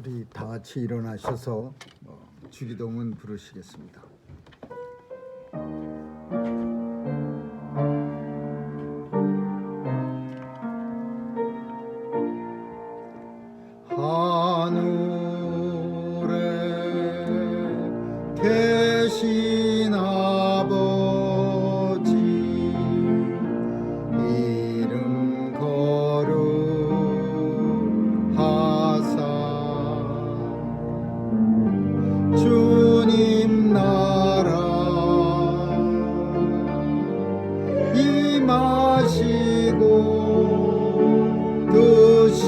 우리 다 같이 일어나셔서 주기도문 부르시겠습니다. 하늘에 계신 아버지 이름 거룩하사 주님 나라 임하시고 뜻이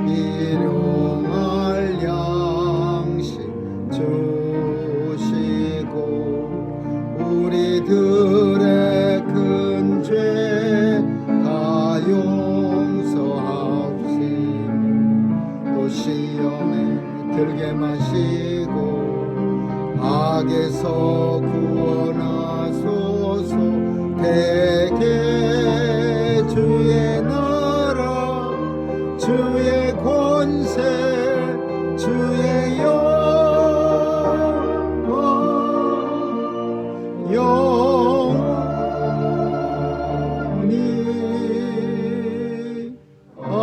일용할 양식 주시고 우리들의 큰 죄 다 용서하옵시며 또 시험에 들게 마시고 악에서 구원하소서. 대개 주의 나라 주의 권세 주의 영광 영원히 아멘.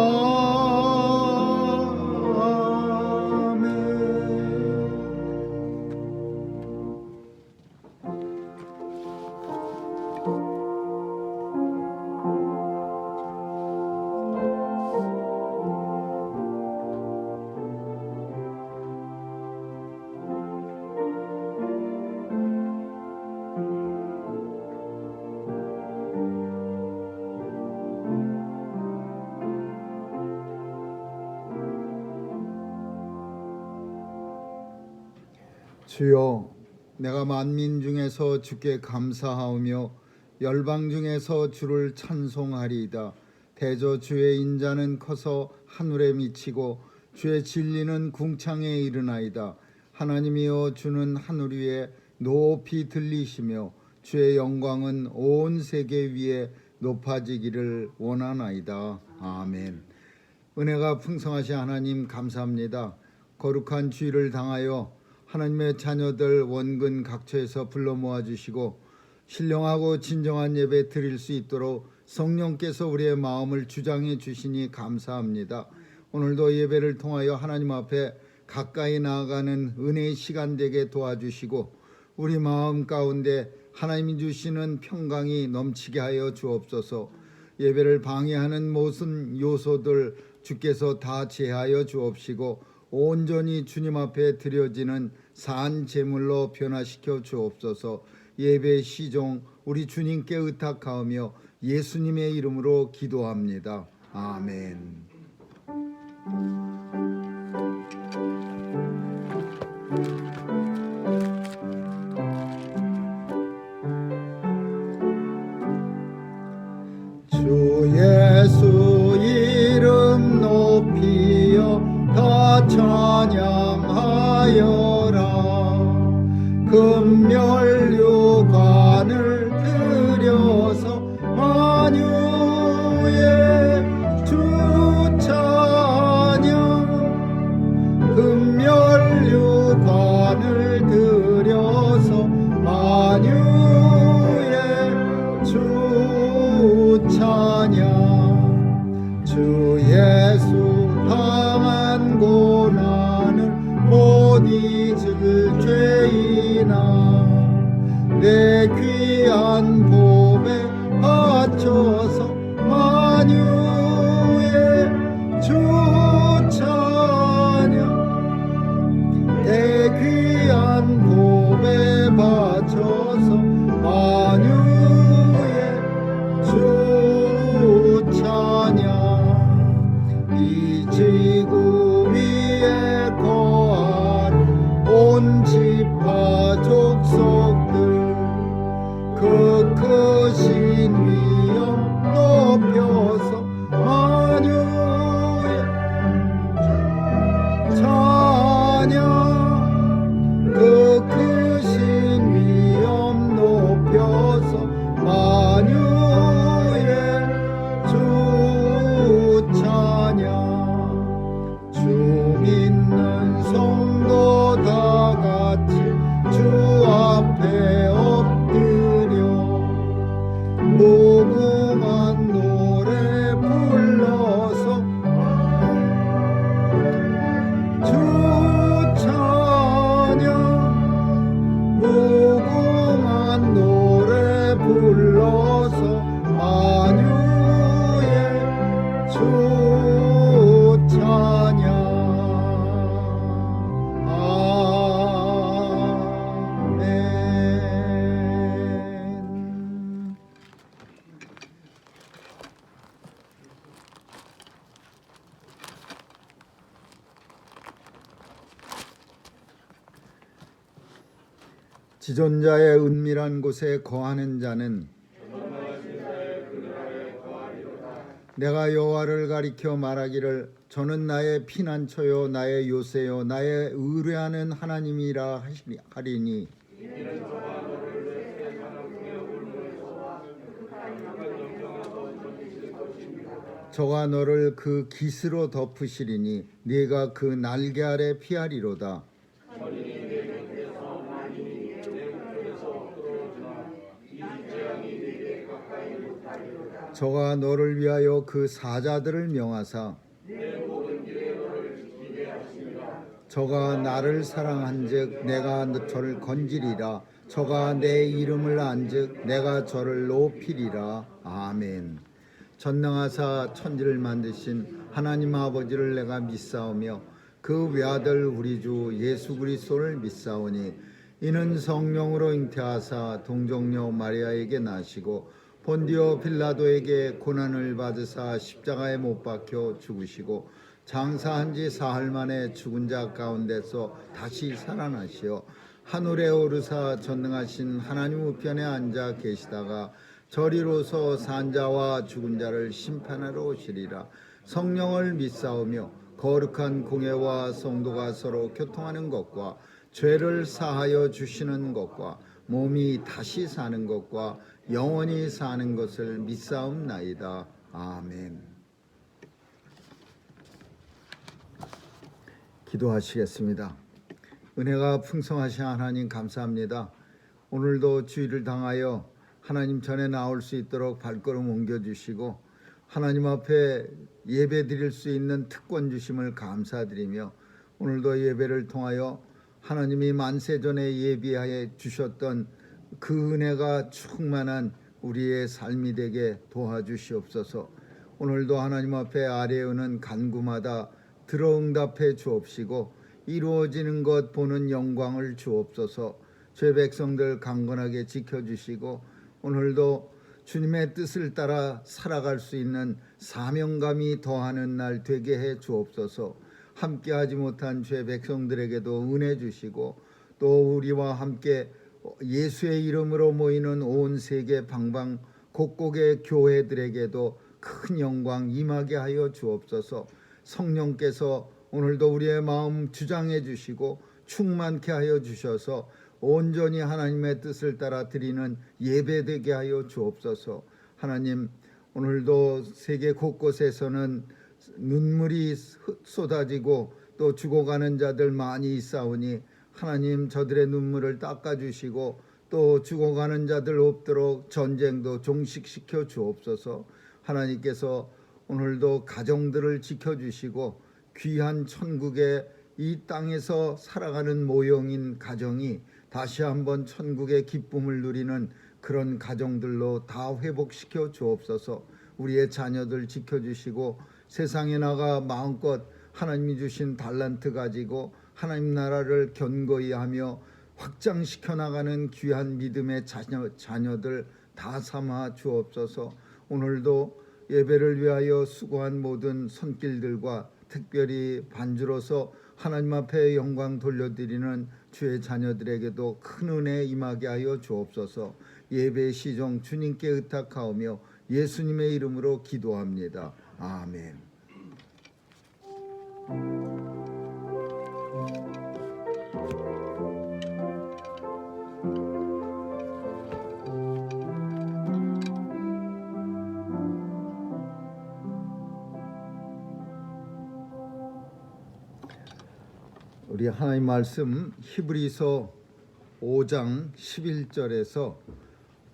주여, 내가 만민 중에서 주께 감사하오며 열방 중에서 주를 찬송하리이다. 대저 주의 인자는 커서 하늘에 미치고 주의 진리는 궁창에 이르나이다. 하나님이여, 주는 하늘 위에 높이 들리시며 주의 영광은 온 세계 위에 높아지기를 원하나이다. 아멘. 은혜가 풍성하신 하나님 감사합니다. 거룩한 주일을 당하여 하나님의 자녀들 원근 각처에서 불러 모아주시고 신령하고 진정한 예배 드릴 수 있도록 성령께서 우리의 마음을 주장해 주시니 감사합니다. 오늘도 예배를 통하여 하나님 앞에 가까이 나아가는 은혜의 시간 되게 도와주시고 우리 마음 가운데 하나님이 주시는 평강이 넘치게 하여 주옵소서. 예배를 방해하는 모든 요소들 주께서 다 제하여 주옵시고 온전히 주님 앞에 드려지는 산 제물로 변화시켜 주옵소서. 예배 시종 우리 주님께 의탁하오며 예수님의 이름으로 기도합니다. 아멘. 주 예수 이름 높이어 다 찬양하여라. 금면류관을 들여서 만유의 주 찬양. 금면류관을 들여서 만유의 주 찬양. 주 예수 당한 고난을 못 잊을 죄인아 내 귀한 보배 바쳐서 만유의 주 찬양. 내 귀한 보배 바쳐서 만유의 주 찬양. 이 지구 위에 거한 온 지파 족속들 그 크신 위엄 지존자의 은밀한 곳에 거하는 자는 내가 여호와를 가리켜 말하기를 저는 나의 피난처요 나의 요새요 나의 의뢰하는 하나님이라 하리니 저가 너를 그 깃으로 덮으시리니 네가 그 날개 아래 피하리로다. 저가 너를 위하여 그 사자들을 명하사 저가 나를 사랑한즉 내가 저를 건지리라. 저가 내 이름을 안즉 내가 저를 높이리라. 아멘. 전능하사 천지를 만드신 하나님 아버지를 내가 믿사오며 그 외아들 우리 주 예수 그리스도를 믿사오니 이는 성령으로 잉태하사 동정녀 마리아에게 나시고 본디오 빌라도에게 고난을 받으사 십자가에 못 박혀 죽으시고 장사한 지 사흘 만에 죽은 자 가운데서 다시 살아나시어 하늘에 오르사 전능하신 하나님 우편에 앉아 계시다가 저리로서 산자와 죽은 자를 심판하러 오시리라. 성령을 믿사오며 거룩한 공회와 성도가 서로 교통하는 것과 죄를 사하여 주시는 것과 몸이 다시 사는 것과 영원히 사는 것을 믿사옵나이다. 아멘. 기도하시겠습니다. 은혜가 풍성하신 하나님 감사합니다. 오늘도 주일을 당하여 하나님 전에 나올 수 있도록 발걸음 옮겨주시고 하나님 앞에 예배 드릴 수 있는 특권 주심을 감사드리며 오늘도 예배를 통하여 하나님이 만세전에 예비하여 주셨던 그 은혜가 충만한 우리의 삶이 되게 도와주시옵소서. 오늘도 하나님 앞에 아뢰오는 간구마다 들어응답해 주옵시고 이루어지는 것 보는 영광을 주옵소서. 죄 백성들 강건하게 지켜주시고 오늘도 주님의 뜻을 따라 살아갈 수 있는 사명감이 더하는 날 되게 해 주옵소서. 함께하지 못한 죄 백성들에게도 은혜 주시고 또 우리와 함께 예수의 이름으로 모이는 온 세계 방방 곳곳의 교회들에게도 큰 영광 임하게 하여 주옵소서. 성령께서 오늘도 우리의 마음 주장해 주시고 충만케 하여 주셔서 온전히 하나님의 뜻을 따라 드리는 예배되게 하여 주옵소서. 하나님, 오늘도 세계 곳곳에서는 눈물이 쏟아지고 또 죽어가는 자들 많이 있사오니 하나님 저들의 눈물을 닦아주시고 또 죽어가는 자들 없도록 전쟁도 종식시켜 주옵소서. 하나님께서 오늘도 가정들을 지켜주시고 귀한 천국의 이 땅에서 살아가는 모형인 가정이 다시 한번 천국의 기쁨을 누리는 그런 가정들로 다 회복시켜 주옵소서. 우리의 자녀들 지켜주시고 세상에 나가 마음껏 하나님이 주신 달란트 가지고 하나님 나라를 견고히 하며 확장시켜 나가는 귀한 믿음의 자녀들 다 삼아 주옵소서. 오늘도 예배를 위하여 수고한 모든 손길들과 특별히 반주로서 하나님 앞에 영광 돌려드리는 주의 자녀들에게도 큰 은혜 임하게 하여 주옵소서. 예배 시종 주님께 의탁하오며 예수님의 이름으로 기도합니다. 아멘. 우리 하나님 말씀 히브리서 5장 11절에서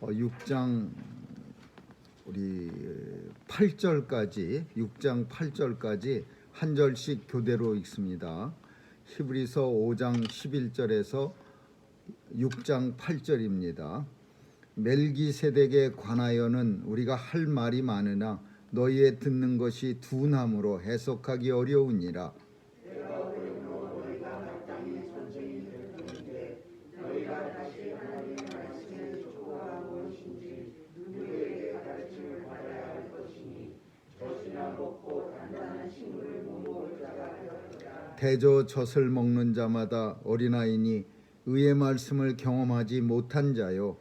6장 우리 8절까지 6장 8절까지 한 절씩 교대로 읽습니다. 히브리서 5장 11절에서 6장 8절입니다. 멜기세덱에 관하여는 우리가 할 말이 많으나 너희의 듣는 것이 둔함으로 해석하기 어려우니라. 대저 젖을 먹는 자마다 어린아이니 의의 말씀을 경험하지 못한 자요.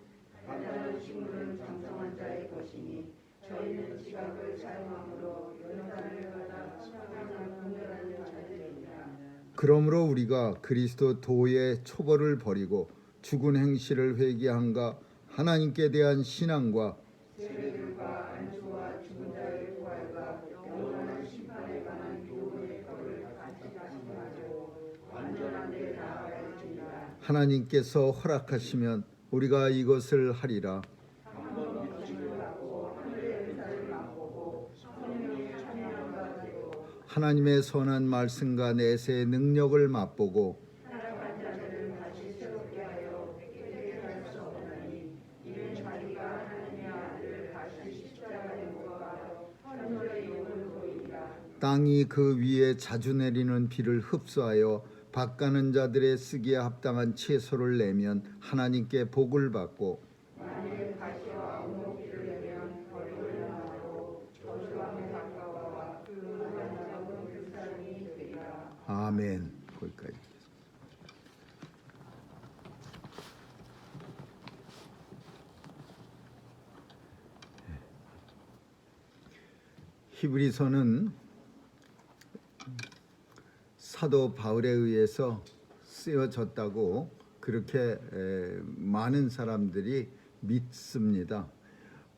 완전한 식물은 장성한 자의 것이니 저희는 지각을 사용함으로 연단을 받아 항상 분별하는 자들이니라. 그러므로 우리가 그리스도 도의 초벌을 버리고 죽은 행실을 회개한가 하나님께 대한 신앙과 세례들과 안수와 죽은 자의 부활과 영원한 심판에 관한 교훈의 덕을 같이 다짐하고 완전한 데 나아갈지니라. 하나님께서 허락하시면 우리가 이것을 하리라. 한번 육신을 받고 하늘의 은사를 맛보고 성령의 찬양과 되고 하나님의 선한 말씀과 내세의 능력을 맛보고 타락한 자들을 다시 새롭게 하여 회개할 수 없나니 이는 자기가 하나님의 아들을 다시 십자가에 못 박아 천절의 영을 보이리라. 땅이 그 위에 자주 내리는 비를 흡수하여 밭가는 자들의 쓰기에 합당한 채소를 내면 하나님께 복을 받고 만일 가시와 온목비를 내면 벌을 나고 저주함에 가까워와 그 무관함은 불쌍히 되리라. 아멘. 거기까지. 히브리서는 사도 바울에 의해서 쓰여졌다고 그렇게 많은 사람들이 믿습니다.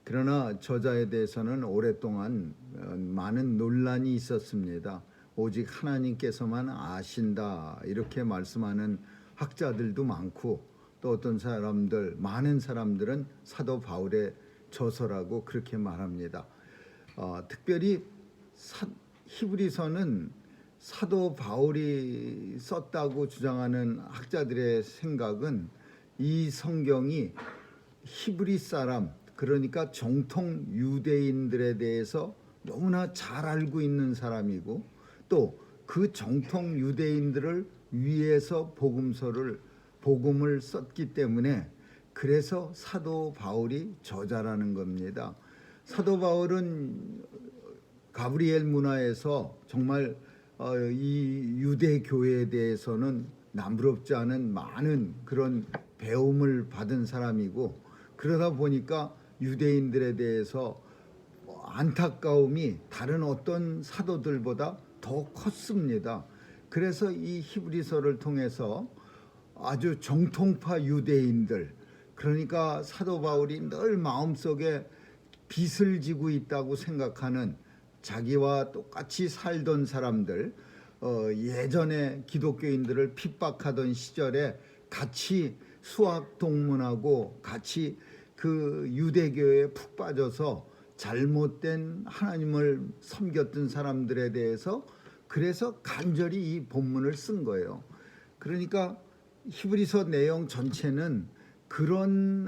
그러나 저자에 대해서는 오랫동안 많은 논란이 있었습니다. 오직 하나님께서만 아신다 이렇게 말씀하는 학자들도 많고 또 어떤 사람들 많은 사람들은 사도 바울의 저서라고 그렇게 말합니다. 특별히 히브리서는 사도 바울이 썼다고 주장하는 학자들의 생각은 이 성경이 히브리 사람 그러니까 정통 유대인들에 대해서 너무나 잘 알고 있는 사람이고 또 그 정통 유대인들을 위해서 복음을 썼기 때문에 그래서 사도 바울이 저자라는 겁니다. 사도 바울은 가브리엘 문화에서 정말 이 유대 교회에 대해서는 남부럽지 않은 많은 그런 배움을 받은 사람이고 그러다 보니까 유대인들에 대해서 안타까움이 다른 어떤 사도들보다 더 컸습니다. 그래서 이 히브리서를 통해서 아주 정통파 유대인들 그러니까 사도 바울이 늘 마음속에 빚을 지고 있다고 생각하는 자기와 똑같이 살던 사람들 예전에 기독교인들을 핍박하던 시절에 같이 수학 동문하고 같이 그 유대교에 푹 빠져서 잘못된 하나님을 섬겼던 사람들에 대해서 그래서 간절히 이 본문을 쓴 거예요. 그러니까 히브리서 내용 전체는 그런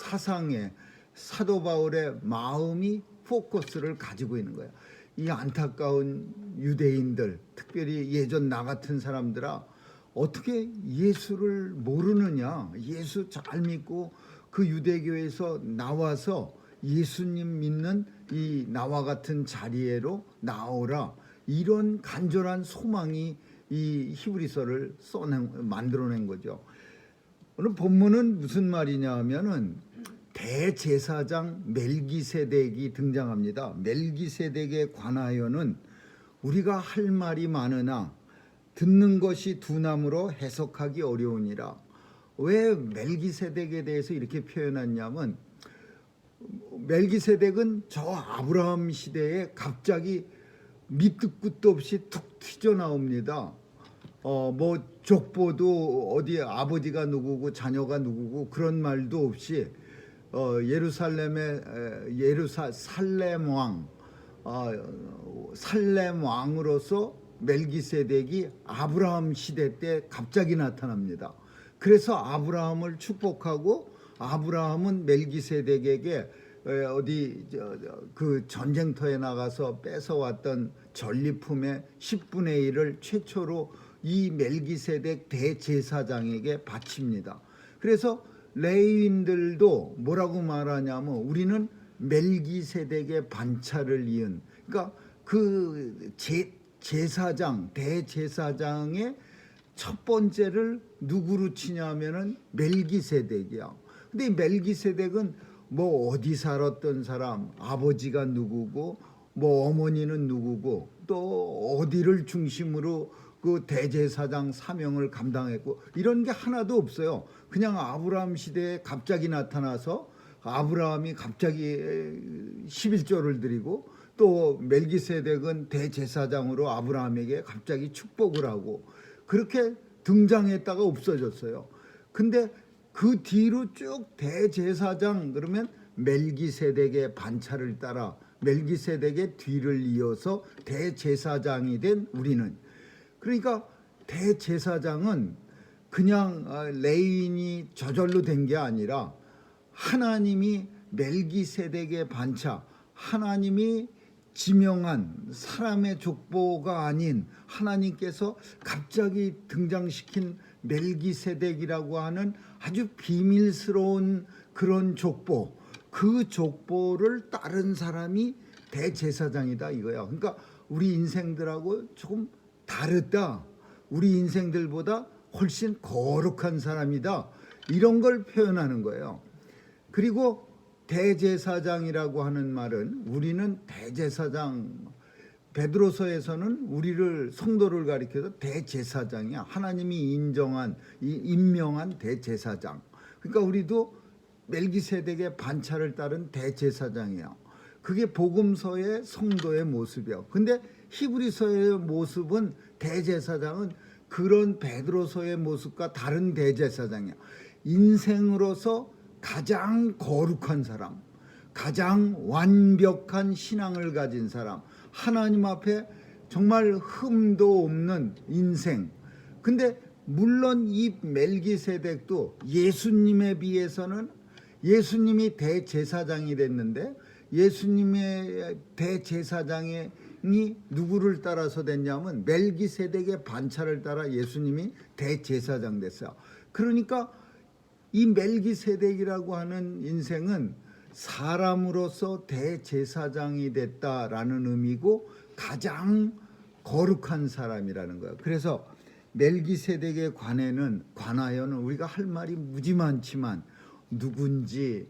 사상에 사도 바울의 마음이 포커스를 가지고 있는 거예요. 이 안타까운 유대인들, 특별히 예전 나 같은 사람들아 어떻게 예수를 모르느냐? 예수 잘 믿고 그 유대교에서 나와서 예수님 믿는 이 나와 같은 자리에로 나오라. 이런 간절한 소망이 이 히브리서를 만들어낸 거죠. 오늘 본문은 무슨 말이냐 하면은 대제사장 멜기세덱이 등장합니다. 멜기세덱에 관하여는 우리가 할 말이 많으나 듣는 것이 두나무로 해석하기 어려우니라. 왜 멜기세덱에 대해서 이렇게 표현했냐면 멜기세덱은 저 아브라함 시대에 갑자기 밑도 끝도 없이 툭 튀어나옵니다. 뭐 족보도 어디 아버지가 누구고 자녀가 누구고 그런 말도 없이 예루살렘의 살렘 왕으로서 멜기세덱이 아브라함 시대 때 갑자기 나타납니다. 그래서 아브라함을 축복하고 아브라함은 멜기세덱에게 어디 그 전쟁터에 나가서 뺏어왔던 전리품의 10분의 1을 최초로 이 멜기세덱 대제사장에게 바칩니다. 그래서 레위인들도 뭐라고 말하냐면 우리는 멜기세덱의 반차를 이은 그러니까 그 제사장 대제사장의 첫 번째를 누구로 치냐면은 멜기세덱이야. 근데 이 멜기세덱은 뭐 어디 살았던 사람, 아버지가 누구고 뭐 어머니는 누구고 또 어디를 중심으로 그 대제사장 사명을 감당했고 이런 게 하나도 없어요. 그냥 아브라함 시대에 갑자기 나타나서 아브라함이 갑자기 11조를 드리고 또 멜기세덱은 대제사장으로 아브라함에게 갑자기 축복을 하고 그렇게 등장했다가 없어졌어요. 근데 그 뒤로 쭉 대제사장 그러면 멜기세덱의 반차를 따라 멜기세덱의 뒤를 이어서 대제사장이 된 우리는, 그러니까 대제사장은 그냥 레위인이 저절로 된 게 아니라 하나님이 멜기세덱의 반차, 하나님이 지명한 사람의 족보가 아닌 하나님께서 갑자기 등장시킨 멜기세덱이라고 하는 아주 비밀스러운 그런 족보, 그 족보를 따른 사람이 대제사장이다 이거야. 그러니까 우리 인생들하고 조금 다르다, 우리 인생들보다 훨씬 거룩한 사람이다, 이런 걸 표현하는 거예요. 그리고 대제사장이라고 하는 말은 우리는 대제사장, 베드로서에서는 우리를 성도를 가리켜서 대제사장이야. 하나님이 인정한 임명한 대제사장. 그러니까 우리도 멜기세덱의 반차를 따른 대제사장이야. 그게 복음서의 성도의 모습이야. 근데 히브리서의 모습은 대제사장은 그런 베드로서의 모습과 다른 대제사장이야. 인생으로서 가장 거룩한 사람, 가장 완벽한 신앙을 가진 사람, 하나님 앞에 정말 흠도 없는 인생. 근데 물론 이 멜기세덱도 예수님에 비해서는, 예수님이 대제사장이 됐는데 예수님의 대제사장이 누구를 따라서 됐냐면 멜기세덱의 반차를 따라 예수님이 대제사장 됐어요. 그러니까 이 멜기세덱이라고 하는 인생은 사람으로서 대제사장이 됐다라는 의미고 가장 거룩한 사람이라는 거예요. 그래서 멜기세덱에 관하여는 우리가 할 말이 무지 많지만 누군지,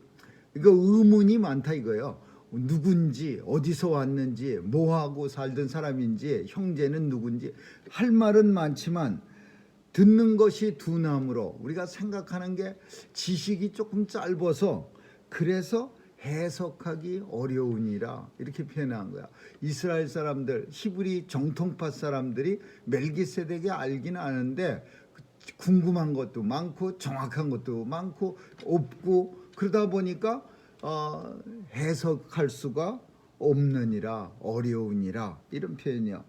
이거 의문이 많다 이거예요. 누군지, 어디서 왔는지, 뭐하고 살던 사람인지, 형제는 누군지 할 말은 많지만 듣는 것이 두나무로 우리가 생각하는 게 지식이 조금 짧아서 그래서 해석하기 어려우니라 이렇게 표현한 거야. 이스라엘 사람들, 히브리 정통파 사람들이 멜기세덱이 알기는 아는데 궁금한 것도 많고 정확한 것도 많고 없고 그러다 보니까 해석할 수가 없느니라, 어려우니라 이런 표현이요.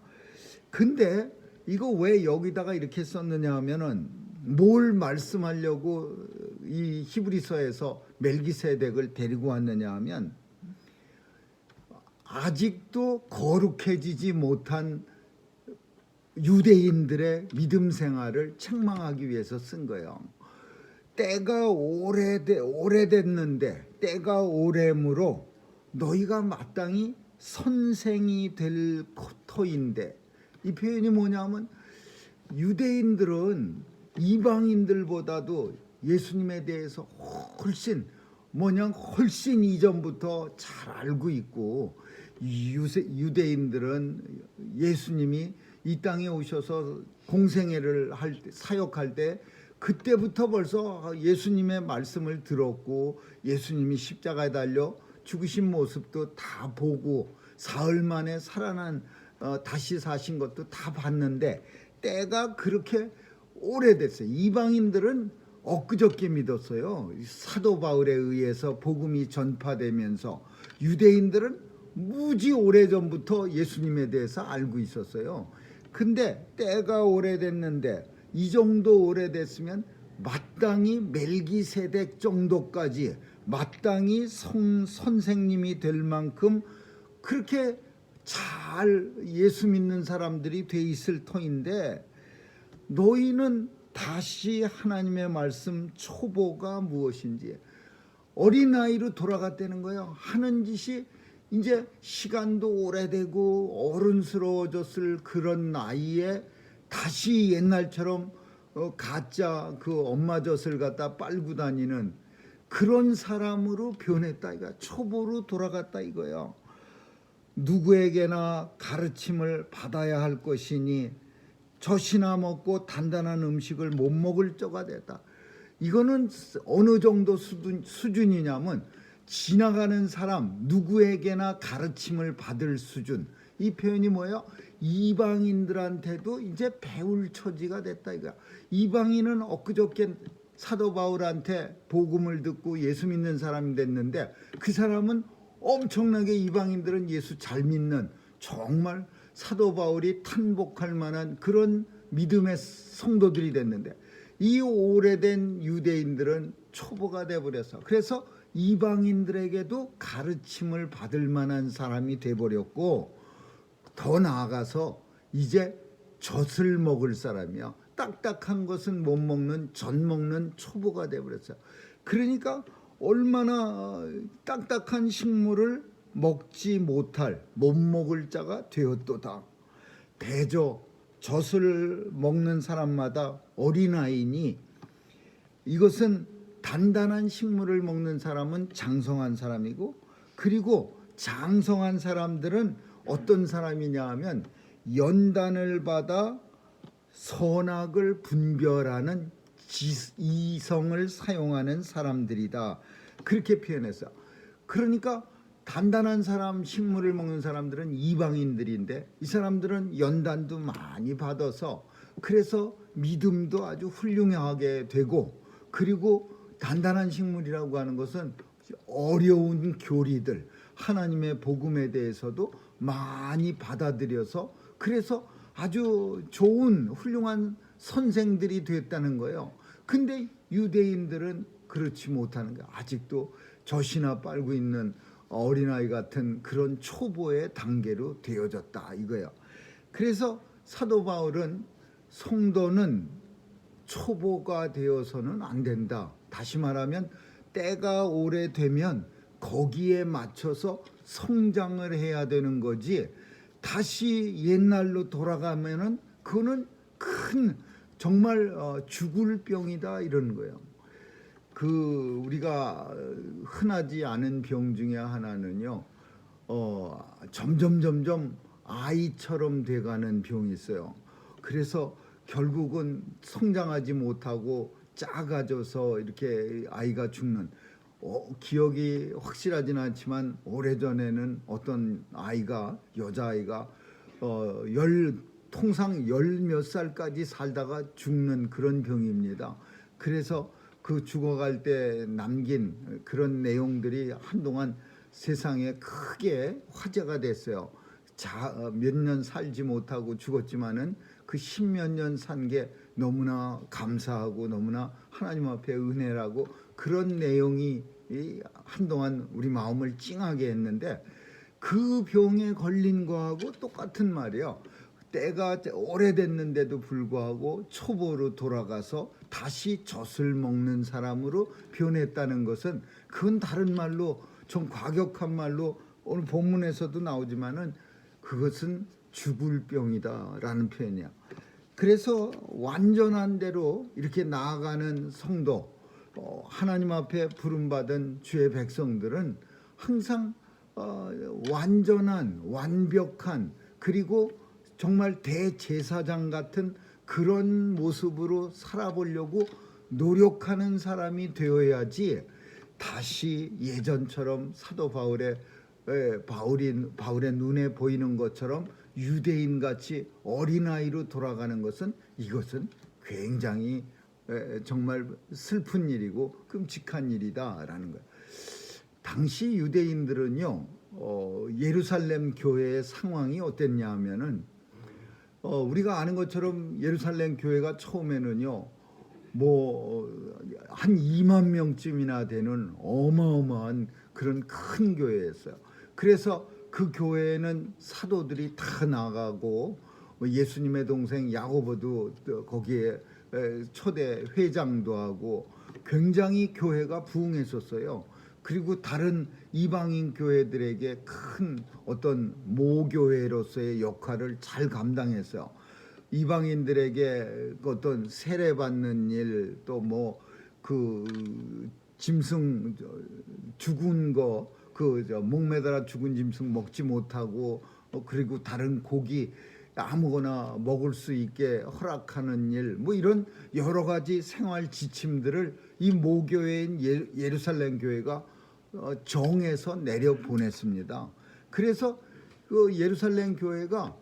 근데 이거 왜 여기다가 이렇게 썼느냐 하면은 뭘 말씀하려고 이 히브리서에서 멜기세덱을 데리고 왔느냐 하면 아직도 거룩해지지 못한 유대인들의 믿음 생활을 책망하기 위해서 쓴 거예요. 때가 오래됐는데 때가 오래므로 너희가 마땅히 선생이 될 터인데, 이 표현이 뭐냐면 유대인들은 이방인들보다도 예수님에 대해서 훨씬 이전부터 잘 알고 있고, 유대인들은 예수님이 이 땅에 오셔서 공생애를 사역할 때 그때부터 벌써 예수님의 말씀을 들었고 예수님이 십자가에 달려 죽으신 모습도 다 보고 사흘 만에 살아난 다시 사신 것도 다 봤는데 때가 그렇게 오래됐어요. 이방인들은 엊그저께 믿었어요. 사도 바울에 의해서 복음이 전파되면서. 유대인들은 무지 오래전부터 예수님에 대해서 알고 있었어요. 근데 때가 오래됐는데 이 정도 오래됐으면 마땅히 멜기세덱 정도까지 마땅히 선생님이 될 만큼 그렇게 잘 예수 믿는 사람들이 돼 있을 터인데, 너희는 다시 하나님의 말씀 초보가 무엇인지 어린아이로 돌아갔다는 거예요. 하는 짓이 이제 시간도 오래되고 어른스러워졌을 그런 나이에 다시 옛날처럼 가짜 그 엄마 젖을 갖다 빨고 다니는 그런 사람으로 변했다 이거야. 초보로 돌아갔다 이거야. 누구에게나 가르침을 받아야 할 것이니 젖이나 먹고 단단한 음식을 못 먹을 자가 됐다. 이거는 어느 정도 수준이냐면 지나가는 사람 누구에게나 가르침을 받을 수준. 이 표현이 뭐예요? 이방인들한테도 이제 배울 처지가 됐다 이거야. 이방인은 엊그저께 사도 바울한테 복음을 듣고 예수 믿는 사람이 됐는데 그 사람은 엄청나게 이방인들은 예수 잘 믿는 정말 사도 바울이 탄복할 만한 그런 믿음의 성도들이 됐는데 이 오래된 유대인들은 초보가 돼버렸어. 그래서 이방인들에게도 가르침을 받을 만한 사람이 돼버렸고 더 나아가서 이제 젖을 먹을 사람이야. 딱딱한 것은 못 먹는 젖 먹는 초보가 돼버렸어요. 그러니까 얼마나 딱딱한 식물을 먹지 못할 못 먹을 자가 되었도다. 대저 젖을 먹는 사람마다 어린아이니 이것은 단단한 식물을 먹는 사람은 장성한 사람이고 그리고 장성한 사람들은 어떤 사람이냐 하면 연단을 받아 선악을 분별하는 이성을 사용하는 사람들이다. 그렇게 표현했어요. 그러니까 단단한 사람, 식물을 먹는 사람들은 이방인들인데 이 사람들은 연단도 많이 받아서 그래서 믿음도 아주 훌륭하게 되고 그리고 단단한 식물이라고 하는 것은 어려운 교리들, 하나님의 복음에 대해서도 많이 받아들여서 그래서 아주 좋은 훌륭한 선생들이 됐다는 거예요. 근데 유대인들은 그렇지 못하는 거예요. 아직도 젖이나 빨고 있는 어린아이 같은 그런 초보의 단계로 되어졌다 이거예요. 그래서 사도 바울은 성도는 초보가 되어서는 안 된다. 다시 말하면 때가 오래되면 거기에 맞춰서 성장을 해야 되는 거지 다시 옛날로 돌아가면은 그거는 큰 정말 죽을 병이다 이러는 거예요. 그 우리가 흔하지 않은 병 중에 하나는요. 점점 아이처럼 돼가는 병이 있어요. 그래서 결국은 성장하지 못하고 작아져서 이렇게 아이가 죽는 기억이 확실하지는 않지만 오래전에는 어떤 아이가 여자아이가 통상 열 몇 살까지 살다가 죽는 그런 병입니다. 그래서 그 죽어갈 때 남긴 그런 내용들이 한동안 세상에 크게 화제가 됐어요. 몇 년 살지 못하고 죽었지만은 그 십몇 년 산 게 너무나 감사하고 너무나 하나님 앞에 은혜라고 그런 내용이 한동안 우리 마음을 찡하게 했는데 그 병에 걸린 거하고 똑같은 말이에요. 때가 오래됐는데도 불구하고 초보로 돌아가서 다시 젖을 먹는 사람으로 변했다는 것은 그건 다른 말로 좀 과격한 말로 오늘 본문에서도 나오지만은 그것은 죽을 병이다라는 표현이야. 그래서 완전한 대로 이렇게 나아가는 성도 하나님 앞에 부름받은 주의 백성들은 항상 완전한 완벽한 그리고 정말 대제사장 같은 그런 모습으로 살아보려고 노력하는 사람이 되어야지 다시 예전처럼 사도 바울의 눈에 보이는 것처럼 유대인같이 어린아이로 돌아가는 것은 이것은 굉장히 정말 슬픈 일이고 끔찍한 일이다라는 거예요. 당시 유대인들은요 예루살렘 교회의 상황이 어땠냐 하면은 우리가 아는 것처럼 예루살렘 교회가 처음에는요 한 2만 명쯤이나 되는 어마어마한 그런 큰 교회였어요. 그래서 그 교회에는 사도들이 다 나가고 예수님의 동생 야고보도 거기에 초대 회장도 하고 굉장히 교회가 부흥했었어요. 그리고 다른 이방인 교회들에게 큰 어떤 모교회로서의 역할을 잘 감당했어요. 이방인들에게 어떤 세례 받는 일, 또 뭐 그 짐승 죽은 거, 그 목매달아 죽은 짐승 먹지 못하고, 그리고 다른 고기 아무거나 먹을 수 있게 허락하는 일, 뭐 이런 여러 가지 생활 지침들을 이 모교회인 예루살렘 교회가 정해서 내려 보냈습니다. 그래서 그 예루살렘 교회가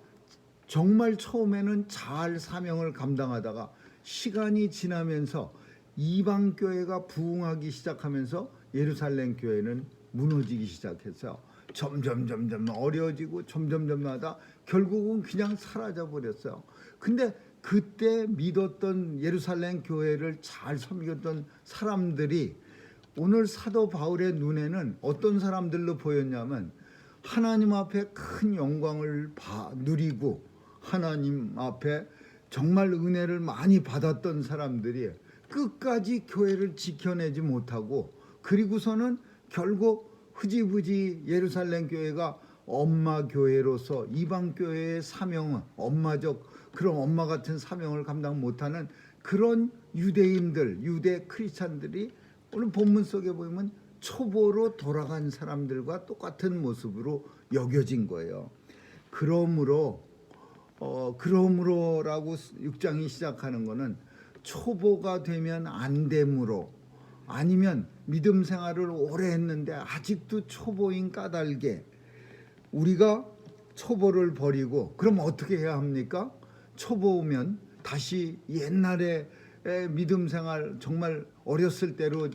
정말 처음에는 잘 사명을 감당하다가 시간이 지나면서 이방 교회가 부흥하기 시작하면서 예루살렘 교회는 무너지기 시작해서 점점 어려워지고 점점하다 결국은 그냥 사라져 버렸어요. 근데 그때 믿었던 예루살렘 교회를 잘 섬겼던 사람들이 오늘 사도 바울의 눈에는 어떤 사람들로 보였냐면, 하나님 앞에 큰 영광을 누리고 하나님 앞에 정말 은혜를 많이 받았던 사람들이 끝까지 교회를 지켜내지 못하고, 그리고서는 결국 흐지부지 예루살렘 교회가 엄마 교회로서 이방 교회의 사명은 엄마적, 그런 엄마 같은 사명을 감당 못하는 그런 유대인들, 유대 크리스찬들이 오늘 본문 속에 보면 초보로 돌아간 사람들과 똑같은 모습으로 여겨진 거예요. 그러므로라고 6장이 시작하는 거는 초보가 되면 안 되므로, 아니면 믿음 생활을 오래 했는데 아직도 초보인 까닭에 우리가 초보를 버리고, 그럼 어떻게 해야 합니까? 초보면 다시 옛날에 믿음 생활 정말 어렸을 때로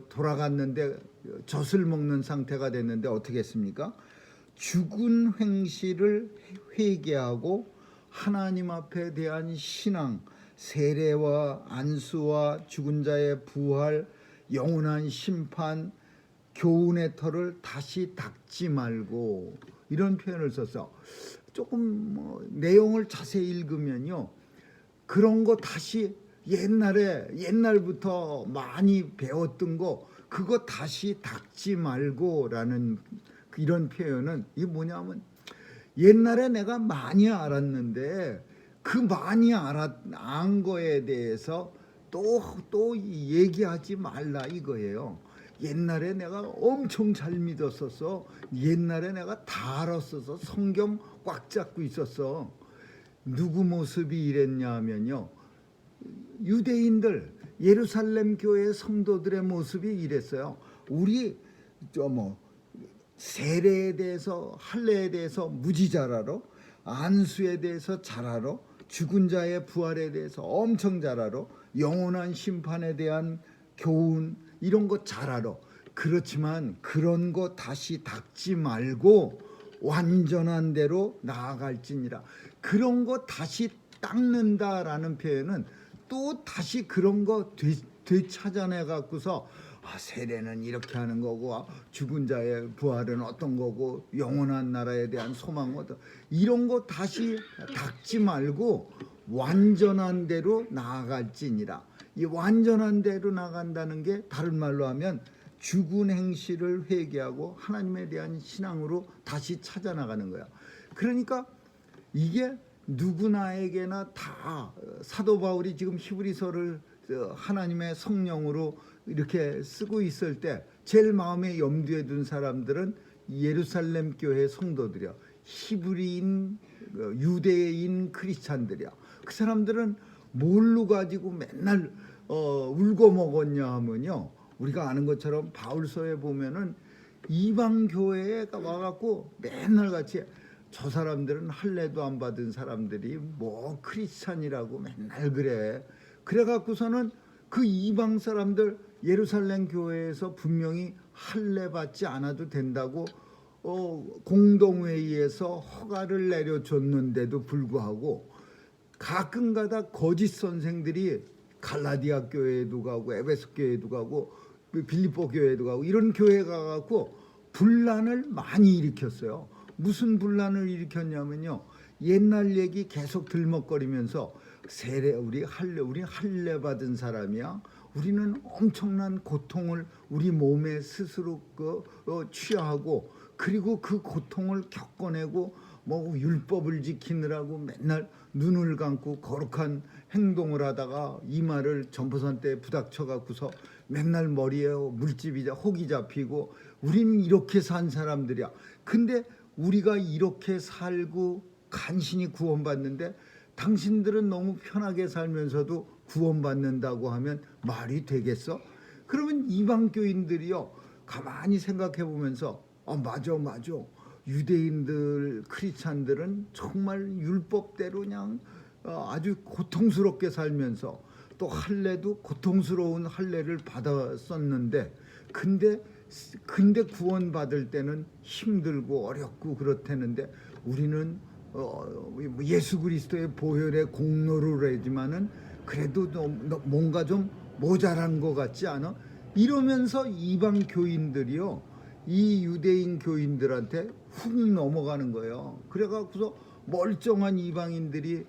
돌아갔는데 젖을 먹는 상태가 됐는데 어떻게 했습니까? 죽은 행실을 회개하고 하나님 앞에 대한 신앙, 세례와 안수와 죽은 자의 부활, 영원한 심판, 교훈의 털을 다시 닦지 말고, 이런 표현을 써서 조금 내용을 자세히 읽으면요, 그런 거 다시 옛날부터 많이 배웠던 거 그거 다시 닦지 말고라는 이런 표현은 이게 뭐냐면, 옛날에 내가 많이 알았는데 그 많이 안 거에 대해서 또 얘기하지 말라 이거예요. 옛날에 내가 엄청 잘 믿었었어. 옛날에 내가 다 알았어서 성경 꽉 잡고 있었어. 누구 모습이 이랬냐 하면요, 유대인들, 예루살렘 교회 성도들의 모습이 이랬어요. 우리 세례에 대해서, 할례에 대해서 무지 잘 알아, 안수에 대해서 잘 알아, 죽은 자의 부활에 대해서 엄청 잘 알아, 영원한 심판에 대한 교훈 이런 거 잘 알아. 그렇지만 그런 거 다시 닦지 말고 완전한 대로 나아갈지니라. 그런 거 다시 닦는다라는 표현은 또 다시 그런 거 되찾아내 갖고서 세례는 이렇게 하는 거고, 죽은 자의 부활은 어떤 거고, 영원한 나라에 대한 소망은 어떤, 이런 거 다시 닦지 말고 완전한 대로 나아갈지니라. 이 완전한 대로 나간다는 게 다른 말로 하면 죽은 행실을 회개하고 하나님에 대한 신앙으로 다시 찾아 나가는 거야. 그러니까 이게 누구나에게나 다, 사도 바울이 지금 히브리서를 하나님의 성령으로 이렇게 쓰고 있을 때 제일 마음에 염두에 둔 사람들은 예루살렘 교회 성도들이야. 히브리인, 유대인 크리스찬들이야. 그 사람들은 뭘로 가지고 맨날 울고 먹었냐 하면요, 우리가 아는 것처럼 바울서에 보면은 이방 교회에 와갖고 맨날 같이, 저 사람들은 할례도 안 받은 사람들이 뭐 크리스찬이라고 맨날 그래 갖고서는 그 이방 사람들 예루살렘 교회에서 분명히 할례 받지 않아도 된다고 공동회의에서 허가를 내려줬는데도 불구하고 가끔가다 거짓 선생들이 갈라디아 교회에도 가고 에베소 교회에도 가고 빌립보 교회에도 가고 이런 교회 가갖고 분란을 많이 일으켰어요. 무슨 분란을 일으켰냐면요, 옛날 얘기 계속 들먹거리면서 우리 할례 받은 사람이야. 우리는 엄청난 고통을 우리 몸에 스스로 취하고, 그리고 그 고통을 겪어내고 뭐 율법을 지키느라고 맨날 눈을 감고 거룩한 행동을 하다가 이마를 점퍼선대에 부닥쳐 갖고서 맨날 머리에 물집이 혹이 잡히고 우린 이렇게 산 사람들이야. 근데 우리가 이렇게 살고 간신히 구원받는데 당신들은 너무 편하게 살면서도 구원받는다고 하면 말이 되겠어? 그러면 이방 교인들이요 가만히 생각해 보면서 맞아 유대인들 크리스찬들은 정말 율법대로 그냥 아주 고통스럽게 살면서 또 할례도 고통스러운 할례를 받았었는데 근데 구원받을 때는 힘들고 어렵고 그렇다는데 우리는 예수 그리스도의 보혈의 공로를 하지만은 그래도 뭔가 좀 모자란 것 같지 않아? 이러면서 이방 교인들이요 이 유대인 교인들한테 훅 넘어가는 거예요. 그래갖고서 멀쩡한 이방인들이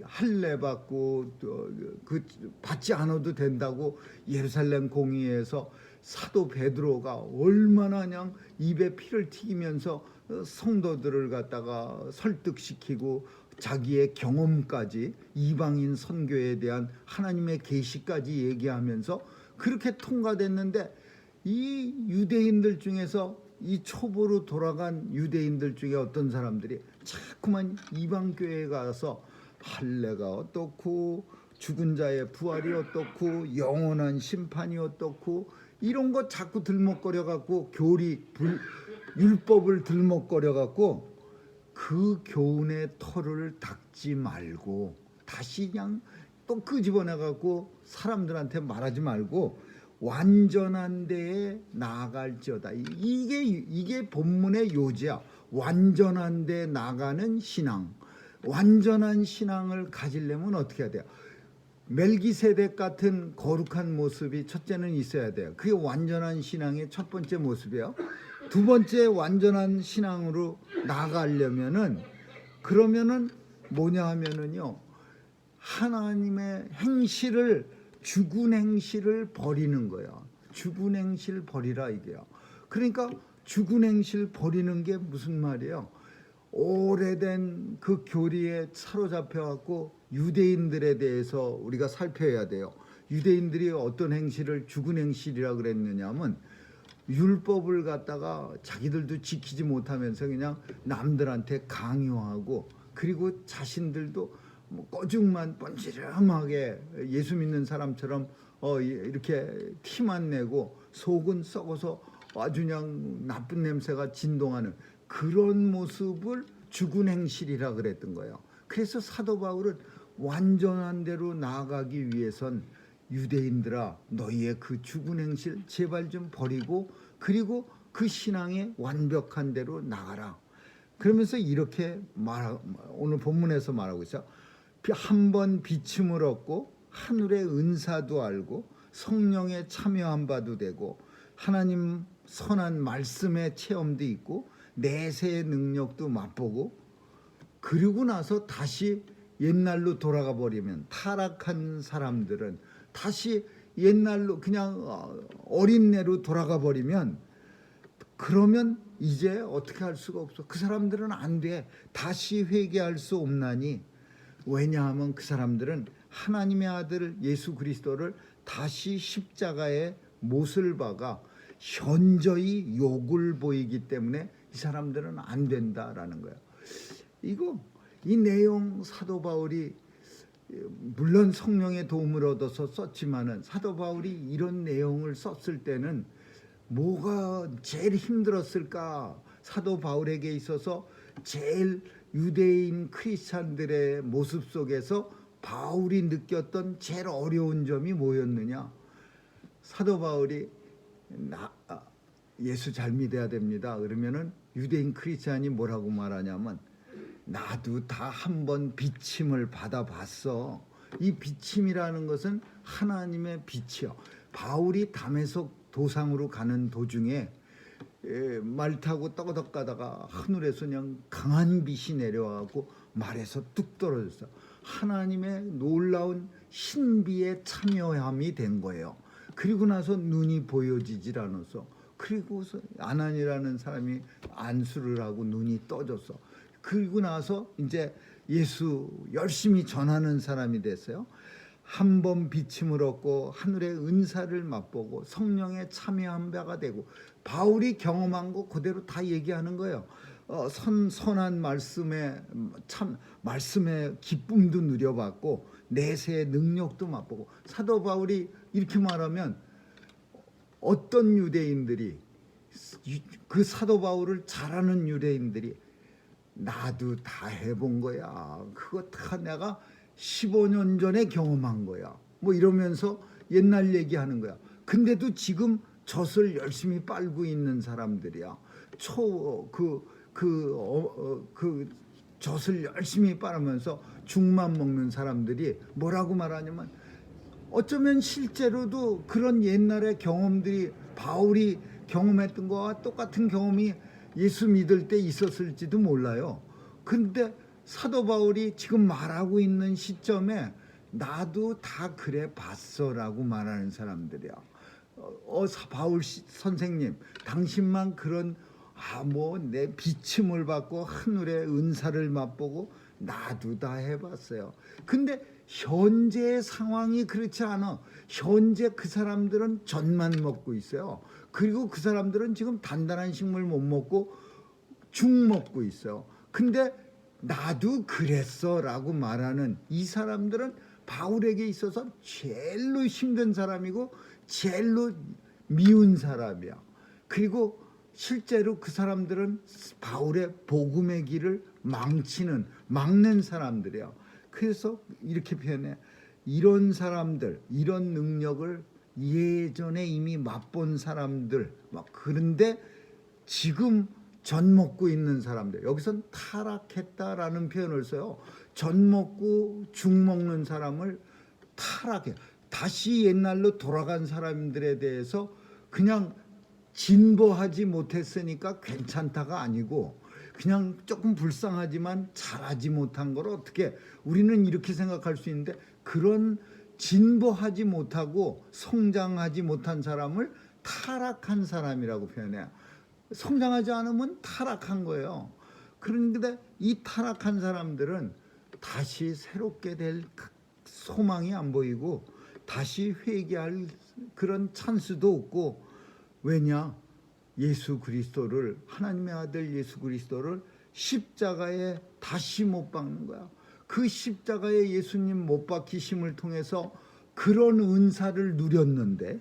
할례 받고 그 받지 않아도 된다고 예루살렘 공의회에서 사도 베드로가 얼마나 그냥 입에 피를 튀기면서 성도들을 갖다가 설득시키고 자기의 경험까지 이방인 선교에 대한 하나님의 계시까지 얘기하면서 그렇게 통과됐는데 이 유대인들 중에서 이 초보로 돌아간 유대인들 중에 어떤 사람들이 자꾸만 이방 교회에 가서 할례가 어떻고 죽은 자의 부활이 어떻고 영원한 심판이 어떻고 이런 거 자꾸 들먹거려 갖고 율법을 들먹거려 갖고 그 교훈의 털을 닦지 말고 다시 그냥 또 끄집어내 갖고 사람들한테 말하지 말고 완전한 데에 나아갈지어다. 이게 본문의 요지야. 완전한 데 나가는 신앙. 완전한 신앙을 가지려면 어떻게 해야 돼요? 멜기세덱 같은 거룩한 모습이 첫째는 있어야 돼요. 그게 완전한 신앙의 첫 번째 모습이에요. 두 번째 완전한 신앙으로 나가려면은 그러면은 뭐냐 하면은요. 하나님의 행실을 죽은 행실을 버리는 거예요. 죽은 행실 버리라 이게요. 그러니까 죽은 행실 버리는 게 무슨 말이에요? 오래된 그 교리에 사로잡혀 갖고 유대인들에 대해서 우리가 살펴야 돼요. 유대인들이 어떤 행실을 죽은 행실이라 그랬느냐면 율법을 갖다가 자기들도 지키지 못하면서 그냥 남들한테 강요하고 그리고 자신들도 뭐 꺼죽만 번지름하게 예수 믿는 사람처럼 이렇게 티만 내고 속은 썩어서 아주 그냥 나쁜 냄새가 진동하는 그런 모습을 죽은 행실이라 그랬던 거예요. 그래서 사도 바울은 완전한 대로 나아가기 위해선 유대인들아 너희의 그 죽은 행실 제발 좀 버리고 그리고 그 신앙의 완벽한 대로 나가라. 그러면서 이렇게 오늘 본문에서 말하고 있어요. 한 번 비침을 얻고 하늘의 은사도 알고 성령에 참여한 바도 되고 하나님 선한 말씀의 체험도 있고 내세의 능력도 맛보고 그리고 나서 다시 옛날로 돌아가 버리면 타락한 사람들은 다시 옛날로 그냥 어린애로 돌아가 버리면 그러면 이제 어떻게 할 수가 없어. 그 사람들은 안 돼. 다시 회개할 수 없나니 왜냐하면 그 사람들은 하나님의 아들 예수 그리스도를 다시 십자가에 못을 박아 현저히 욕을 보이기 때문에 이 사람들은 안 된다라는 거예요. 이 내용 사도 바울이 물론 성령의 도움을 얻어서 썼지만은 사도 바울이 이런 내용을 썼을 때는 뭐가 제일 힘들었을까? 사도 바울에게 있어서 제일 유대인 크리스찬들의 모습 속에서 바울이 느꼈던 제일 어려운 점이 뭐였느냐? 사도 바울이 예수 잘 믿어야 됩니다. 그러면은 유대인 크리스찬이 뭐라고 말하냐면 나도 다 한 번 비침을 받아봤어. 이 비침이라는 것은 하나님의 빛이요. 바울이 다메섹 도상으로 가는 도중에 말 타고 떠덕 가다가 하늘에서 그냥 강한 빛이 내려와갖고 말에서 뚝 떨어졌어. 하나님의 놀라운 신비에 참여함이 된 거예요. 그리고 나서 눈이 보여지질 않아서 그리고서 아난이라는 사람이 안수를 하고 눈이 떠졌어. 그리고 나서 이제 예수 열심히 전하는 사람이 됐어요. 한 번 비침을 얻고 하늘의 은사를 맛보고 성령에 참여한 바가 되고, 바울이 경험한 거 그대로 다 얘기하는 거예요. 선한 말씀에 말씀의 기쁨도 누려봤고 내세의 능력도 맛보고. 사도 바울이 이렇게 말하면 어떤 유대인들이, 그 사도 바울을 잘 아는 유대인들이 나도 다 해본 거야, 그거 다 내가 15년 전에 경험한 거야, 뭐 이러면서 옛날 얘기하는 거야. 근데도 지금 젖을 열심히 빨고 있는 사람들이야. 그 젖을 열심히 빨으면서 죽만 먹는 사람들이 뭐라고 말하냐면, 어쩌면 실제로도 그런 옛날의 경험들이 바울이 경험했던 거와 똑같은 경험이 예수 믿을 때 있었을지도 몰라요. 근데 사도 바울이 지금 말하고 있는 시점에 나도 다 그래 봤어라고 말하는 사람들이야. 바울 선생님, 당신만 그런 뭐 내 비침을 받고 하늘의 은사를 맛보고 나도 다 해봤어요. 근데 현재의 상황이 그렇지 않아. 현재 그 사람들은 젖만 먹고 있어요. 그리고 그 사람들은 지금 단단한 식물 못 먹고 죽 먹고 있어요. 근데 나도 그랬어 라고 말하는 이 사람들은 바울에게 있어서 제일로 힘든 사람이고 제일로 미운 사람이야. 그리고 실제로 그 사람들은 바울의 복음의 길을 막는 사람들이야. 그래서 이렇게 표현해. 이런 사람들, 이런 능력을 예전에 이미 맛본 사람들, 그런데 지금 젖 먹고 있는 사람들, 여기선 타락했다라는 표현을 써요. 젖 먹고 죽 먹는 사람을 타락해, 다시 옛날로 돌아간 사람들에 대해서 그냥 진보하지 못했으니까 괜찮다가 아니고, 그냥 조금 불쌍하지만 잘하지 못한 걸 어떻게, 우리는 이렇게 생각할 수 있는데, 그런 진보하지 못하고 성장하지 못한 사람을 타락한 사람이라고 표현해요. 성장하지 않으면 타락한 거예요. 그런데 이 타락한 사람들은 다시 새롭게 될 소망이 안 보이고 다시 회개할 그런 찬스도 없고, 왜냐? 예수 그리스도를, 하나님의 아들 예수 그리스도를 십자가에 다시 못 박는 거야. 그 십자가에 예수님 못 박히심을 통해서 그런 은사를 누렸는데,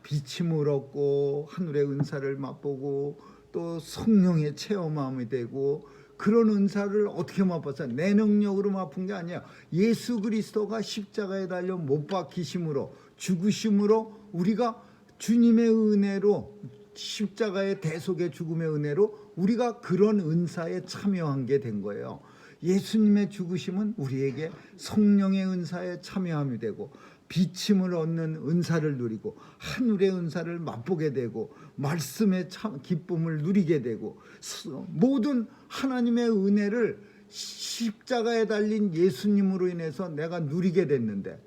비침을 얻고 하늘의 은사를 맛보고 또 성령의 체험함이 되고, 그런 은사를 어떻게 맛봤어요? 내 능력으로 맛본 게 아니야. 예수 그리스도가 십자가에 달려 못 박히심으로, 죽으심으로, 우리가 주님의 은혜로, 십자가의 대속의 죽음의 은혜로 우리가 그런 은사에 참여한 게 된 거예요. 예수님의 죽으심은 우리에게 성령의 은사에 참여함이 되고, 비침을 얻는 은사를 누리고 하늘의 은사를 맛보게 되고 말씀의 기쁨을 누리게 되고, 모든 하나님의 은혜를 십자가에 달린 예수님으로 인해서 내가 누리게 됐는데,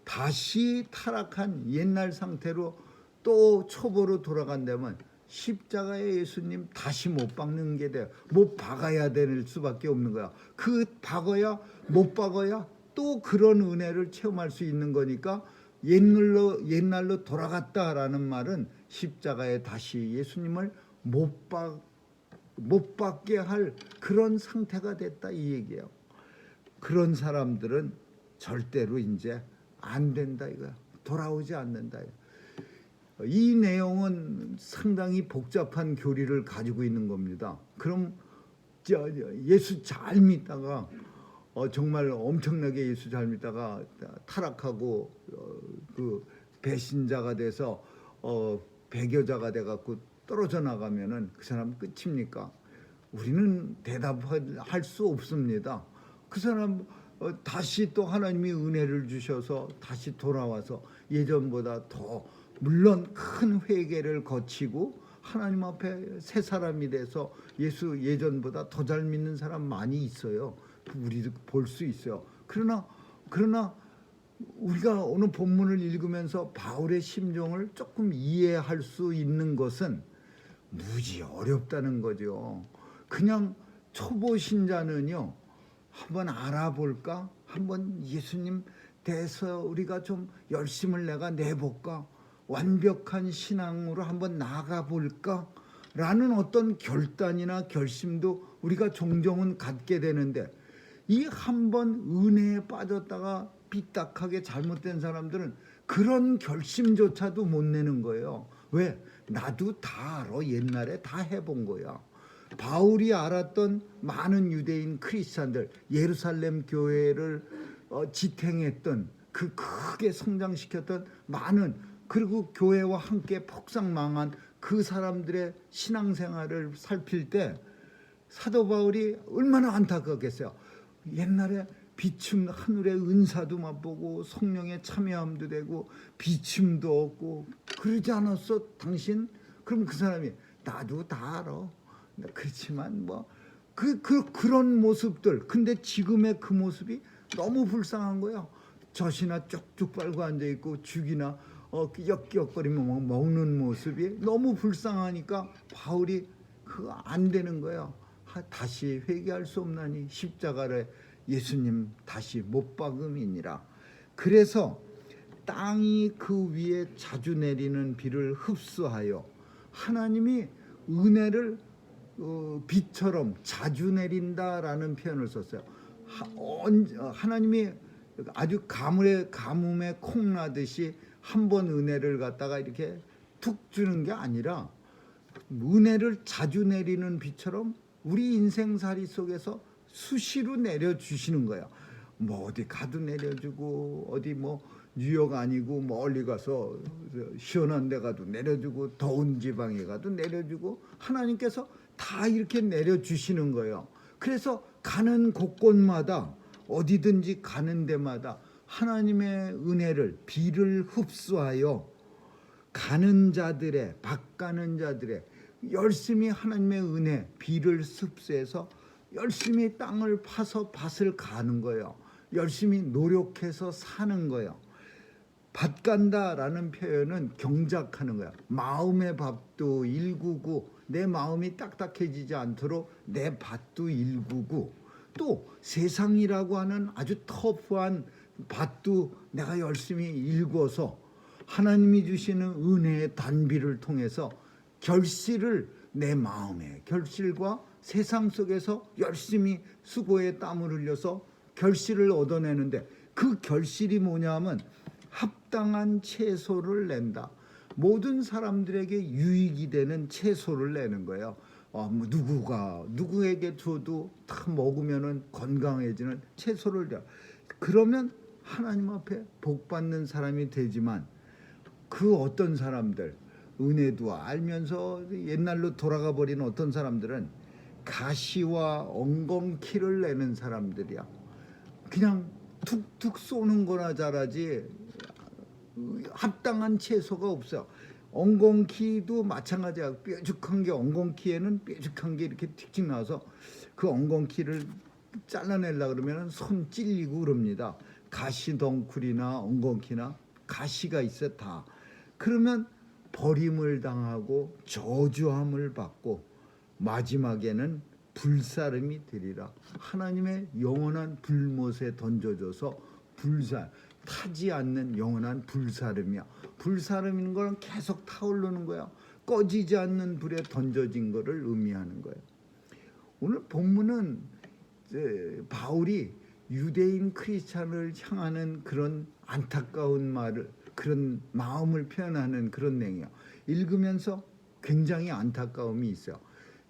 다시 타락한 옛날 상태로 또 초보로 돌아간다면 십자가의 예수님 다시 못 박는 게 돼요. 못 박아야 될 수밖에 없는 거야. 그 박아야 못 박아야 또 그런 은혜를 체험할 수 있는 거니까, 옛날로 돌아갔다라는 말은 십자가에 다시 예수님을 못 받게 할 그런 상태가 됐다 이 얘기예요. 그런 사람들은 절대로 이제 안 된다 이거야. 돌아오지 않는다. 이 내용은 상당히 복잡한 교리를 가지고 있는 겁니다. 그럼 예수 잘 믿다가 정말 엄청나게 예수 잘 믿다가 타락하고 그 배신자가 돼서 배교자가 돼갖고 떨어져 나가면은 그 사람 끝입니까? 우리는 대답할 수 없습니다. 그 사람 다시 또 하나님이 은혜를 주셔서 다시 돌아와서 예전보다 더, 물론 큰 회개를 거치고 하나님 앞에 새 사람이 돼서 예수 예전보다 더 잘 믿는 사람 많이 있어요. 우리도 볼 수 있어요. 그러나 우리가 오늘 본문을 읽으면서 바울의 심정을 조금 이해할 수 있는 것은 무지 어렵다는 거죠. 그냥 초보 신자는요, 한번 알아볼까? 한번 예수님 대해서 우리가 좀 열심을 내가 내볼까? 완벽한 신앙으로 한번 나아가 볼까? 라는 어떤 결단이나 결심도 우리가 종종은 갖게 되는데, 이 한 번 은혜에 빠졌다가 삐딱하게 잘못된 사람들은 그런 결심조차도 못 내는 거예요. 왜? 나도 다 알아. 옛날에 다 해본 거야. 바울이 알았던 많은 유대인 크리스찬들, 예루살렘 교회를 지탱했던, 그 크게 성장시켰던 많은, 그리고 교회와 함께 폭삭망한 그 사람들의 신앙생활을 살필 때 사도 바울이 얼마나 안타깝겠어요. 옛날에 비춤, 하늘의 은사도 맛보고 성령의 참여함도 되고 비춤도 얻고 그러지 않았어 당신? 그럼 그 사람이 나도 다 알아. 그렇지만 뭐 그런 모습들. 근데 지금의 그 모습이 너무 불쌍한 거예요. 젖이나 쭉쭉 빨고 앉아 있고 죽이나 엮여거리며 먹는 모습이 너무 불쌍하니까 바울이 그거 안 되는 거예요. 다시 회개할 수 없나니 십자가를 예수님 다시 못 박음이니라. 그래서 땅이 그 위에 자주 내리는 비를 흡수하여 하나님이 은혜를 비처럼 자주 내린다라는 표현을 썼어요. 하나님이 아주 가뭄에 콩 나듯이 한 번 은혜를 갖다가 이렇게 툭 주는 게 아니라 은혜를 자주 내리는 비처럼 우리 인생살이 속에서 수시로 내려주시는 거예요. 뭐 어디 가도 내려주고, 어디 뭐 뉴욕 아니고 멀리 가서 시원한 데 가도 내려주고, 더운 지방에 가도 내려주고, 하나님께서 다 이렇게 내려주시는 거예요. 그래서 가는 곳곳마다, 어디든지 가는 데마다 하나님의 은혜를, 비를 흡수하여 가는 자들의, 밭가는 자들의 열심히 하나님의 은혜, 비를 흡수해서 열심히 땅을 파서 밭을 가는 거예요. 열심히 노력해서 사는 거예요. 밭간다라는 표현은 경작하는 거야. 마음의 밭도 일구고, 내 마음이 딱딱해지지 않도록 내 밭도 일구고, 또 세상이라고 하는 아주 터프한 밭도 내가 열심히 일궈서 하나님이 주시는 은혜의 단비를 통해서 결실을, 내 마음의 결실과 세상 속에서 열심히 수고에 땀을 흘려서 결실을 얻어내는데, 그 결실이 뭐냐면 합당한 채소를 낸다. 모든 사람들에게 유익이 되는 채소를 내는 거예요. 뭐 누구에게 줘도 다 먹으면은 건강해지는 채소를 내. 그러면 하나님 앞에 복 받는 사람이 되지만, 그 어떤 사람들, 은혜도 알면서 옛날로 돌아가 버린 어떤 사람들은 가시와 엉겅퀴를 내는 사람들이야. 그냥 툭툭 쏘는 거나 잘하지 합당한 채소가 없어. 엉겅퀴도 마찬가지야. 뾰족한 게, 엉겅퀴에는 뾰족한 게 이렇게 틱틱 나와서 그 엉겅퀴를 잘라내려고 그러면 손 찔리고 그럽니다. 가시덩쿨이나 엉겅퀴나 가시가 있어 다. 그러면 버림을 당하고 저주함을 받고 마지막에는 불사름이 되리라. 하나님의 영원한 불못에 던져져서 타지 않는 영원한 불사름이야. 불사름인 건 계속 타오르는 거야. 꺼지지 않는 불에 던져진 거를 의미하는 거예요. 오늘 본문은 바울이 유대인 크리스찬을 향하는 그런 안타까운 말을, 그런 마음을 표현하는 그런 내용이에요. 읽으면서 굉장히 안타까움이 있어요.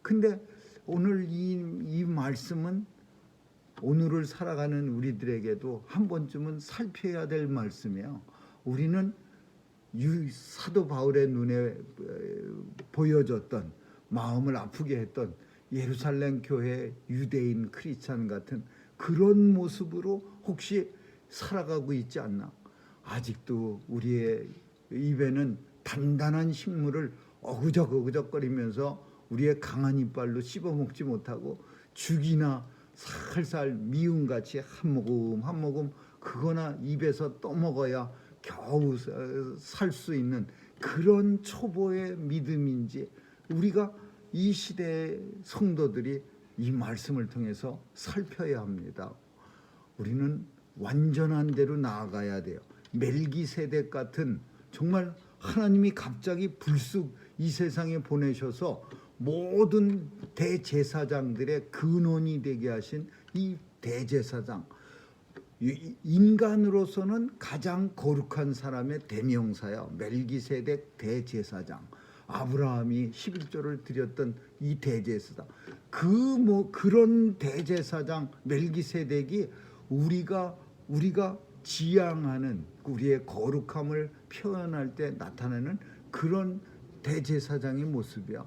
근데 오늘 이 말씀은 오늘을 살아가는 우리들에게도 한 번쯤은 살펴야 될 말씀이에요. 우리는 사도 바울의 눈에 보여졌던, 마음을 아프게 했던 예루살렘 교회 유대인 크리스찬 같은 그런 모습으로 혹시 살아가고 있지 않나? 아직도 우리의 입에는 단단한 식물을 어그적거리면서 우리의 강한 이빨로 씹어먹지 못하고 죽이나 살살 미움같이 한 모금 한 모금 그거나 입에서 떠먹어야 겨우 살 수 있는 그런 초보의 믿음인지, 우리가 이 시대의 성도들이 이 말씀을 통해서 살펴야 합니다. 우리는 완전한 대로 나아가야 돼요. 멜기세덱 같은 정말 하나님이 갑자기 불쑥 이 세상에 보내셔서 모든 대제사장들의 근원이 되게 하신 이 대제사장, 인간으로서는 가장 거룩한 사람의 대명사야. 멜기세덱 대제사장, 아브라함이 11조를 드렸던 이 대제사장, 그런 대제사장 멜기세덱이 우리가 지향하는 우리의 거룩함을 표현할 때 나타나는 그런 대제사장의 모습이야.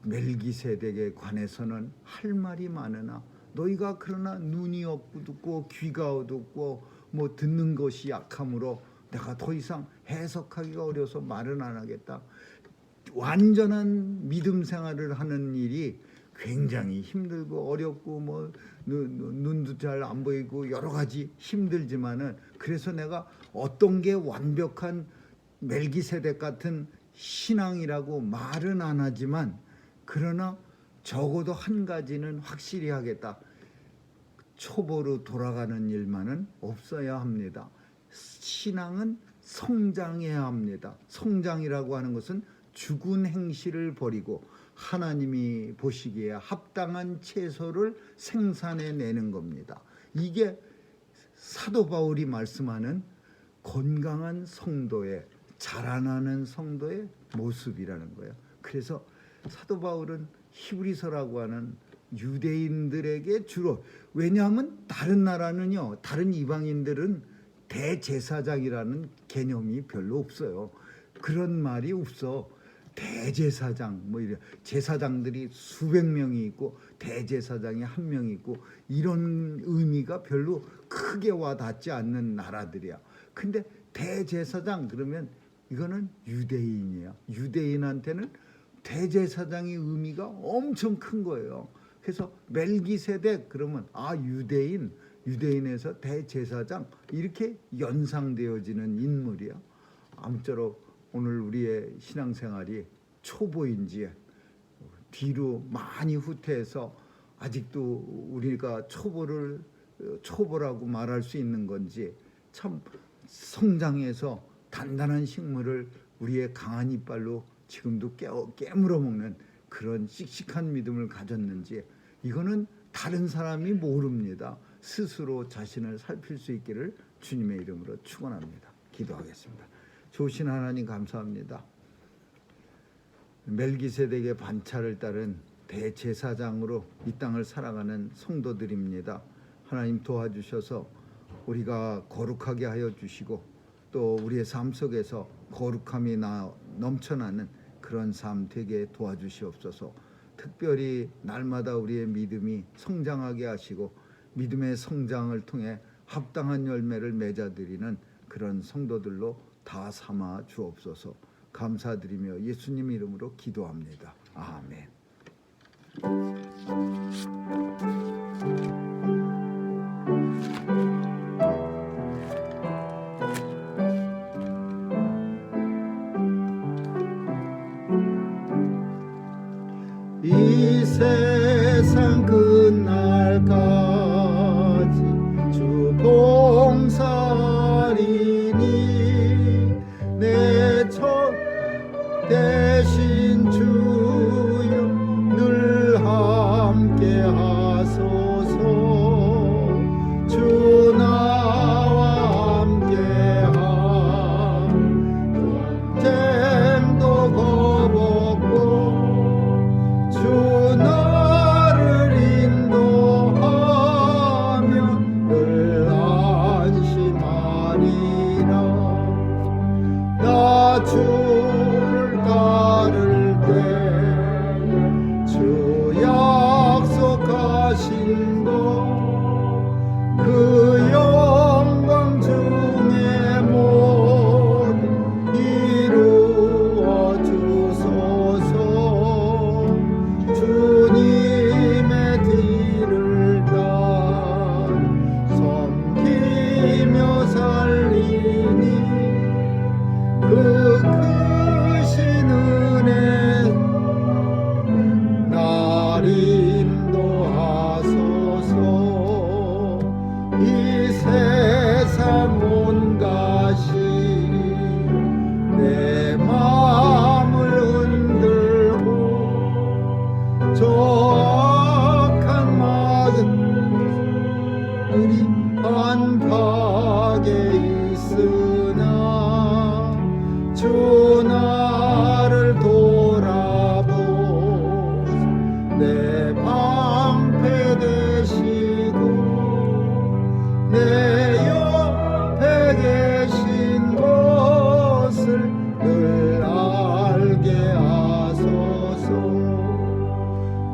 멜기세덱에 관해서는 할 말이 많으나 너희가 그러나 눈이 없고 귀가 어둡고 뭐 듣는 것이 약함으로 내가 더 이상 해석하기가 어려서 말은 안 하겠다. 완전한 믿음 생활을 하는 일이 굉장히 힘들고 어렵고 뭐 눈도 잘 안 보이고 여러 가지 힘들지만은, 그래서 내가 어떤 게 완벽한 멜기세덱 같은 신앙이라고 말은 안 하지만, 그러나 적어도 한 가지는 확실히 하겠다. 초보로 돌아가는 일만은 없어야 합니다. 신앙은 성장해야 합니다. 성장이라고 하는 것은 죽은 행실을 버리고 하나님이 보시기에 합당한 채소를 생산해내는 겁니다. 이게 사도 바울이 말씀하는 건강한 성도의, 자라나는 성도의 모습이라는 거예요. 그래서 사도 바울은 히브리서라고 하는 유대인들에게 주로, 왜냐하면 다른 나라는요, 다른 이방인들은 대제사장이라는 개념이 별로 없어요. 그런 말이 없어. 대제사장 뭐 이래, 제사장들이 수백 명이 있고 대제사장이 한 명이 있고, 이런 의미가 별로 크게 와닿지 않는 나라들이야. 근데 대제사장 그러면 이거는 유대인이야. 유대인한테는 대제사장의 의미가 엄청 큰 거예요. 그래서 멜기세덱 그러면 유대인에서 대제사장, 이렇게 연상되어지는 인물이야. 아무쪼록 오늘 우리의 신앙생활이 초보인지 뒤로 많이 후퇴해서 아직도 우리가 초보라고 말할 수 있는 건지, 참 성장해서 단단한 식물을 우리의 강한 이빨로 지금도 깨물어 먹는 그런 씩씩한 믿음을 가졌는지, 이거는 다른 사람이 모릅니다. 스스로 자신을 살필 수 있기를 주님의 이름으로 축원합니다. 기도하겠습니다. 좋으신 하나님 감사합니다. 멜기세덱의 반차를 따른 대제사장으로 이 땅을 살아가는 성도들입니다. 하나님 도와주셔서 우리가 거룩하게 하여 주시고, 또 우리의 삶 속에서 거룩함이 넘쳐나는 그런 삶 되게 도와주시옵소서. 특별히 날마다 우리의 믿음이 성장하게 하시고, 믿음의 성장을 통해 합당한 열매를 맺어드리는 그런 성도들로 다 삼아 주옵소서. 감사드리며 예수님 이름으로 기도합니다. 아멘. 이 세상 끝날까지 주 봉사리니 내 첫 대신 주여 늘 함께 하소서. 주 나와 함께한 전쟁도 거벗고 주 나를 인도하며 늘 안심하리라. 나 주를 따를